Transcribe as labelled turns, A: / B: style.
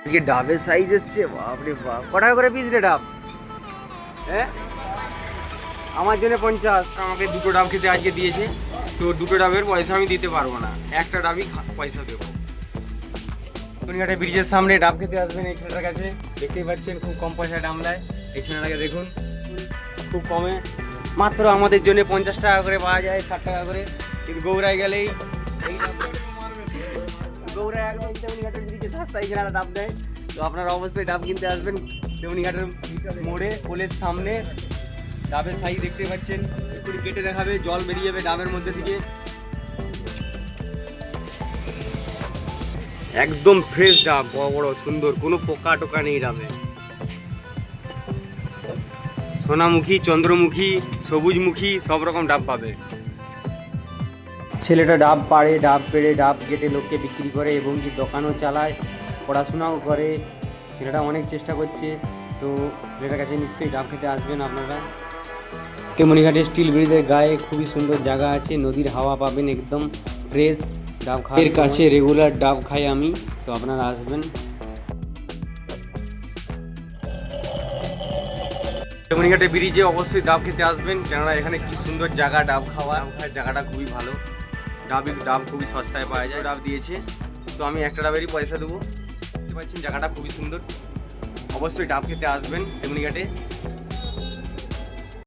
A: আজকে ডাবের সাইজ এসছে, বাপরে বাপ। ক টাকা করে পিস রে ডাব? হ্যাঁ, আমার জন্য 50।
B: আমাকে দুটো ডাব খেতে আজকে দিয়েছে, তো দুটো ডাবের পয়সা আমি দিতে পারবো না, একটা ডাবই পয়সা দেবো।
A: টুনিঘাটে ব্রিজের সামনে ডাব খেতে আসবেন এই ছেলেটার কাছে। দেখতেই পাচ্ছেন খুব কম পয়সায় ডাব নেয় এই ছেলেটাকে। দেখুন খুব কমে, মাত্র আমাদের জন্য 50 টাকা করে পাওয়া যায়, 60 টাকা করে। কিন্তু গৌড়ায় গেলেই এই গৌড়ায় একদম তেমনিঘাটের ব্রিজে রাস্তায় এখানে ডাব দেয়। তো আপনারা অবশ্যই ডাব কিনতে আসবেন তেমনিঘাটের মোড়ে, কোলের সামনে। ডাবের সাইজ দেখতে পাচ্ছেন, একটু কেটে দেখাবে, জল বেরিয়ে যাবে ডাবের মধ্যে থেকে। একদম ফ্রেশ ডাব, বড় বড় সুন্দর, কোনো পোকা টোকা নেই ডাবে। সোনামুখী, চন্দ্রমুখী, সবুজমুখী সব রকম ডাব পাবে। ছেলেটা ডাব পাড়ে, ডাব পেড়ে ডাব কেটে লোককে বিক্রি করে এবং কি দোকানও চালায়, পড়াশোনাও করে। ছেলেটা অনেক চেষ্টা করছে। তো ছেলেটার কাছে নিশ্চয়ই ডাব খেতে আসবেন আপনারা। তেমনিঘাটে স্টিল ব্রিজের গায়ে খুবই সুন্দর জায়গা আছে, নদীর হাওয়া পাবেন, একদম ফ্রেশ ডাব খাওয়ার। এর কাছে রেগুলার ডাব খাই আমি, তো আপনারা আসবেন। তেমনিঘাটে ব্রিজে অবশ্যই ডাব খেতে আসবেন, কেননা এখানে কি সুন্দর জায়গা ডাব খাওয়ার জায়গাটা খুবই ভালো। ডাব খুবই সস্তায় পাওয়া যায়। ডাব দিয়েছে, তো আমি একটা ডাবেরই পয়সা দেবো। দেখতে পাচ্ছেন জায়গাটা খুবই সুন্দর, অবশ্যই ডাব খেতে আসবেন তেমনিঘাটে।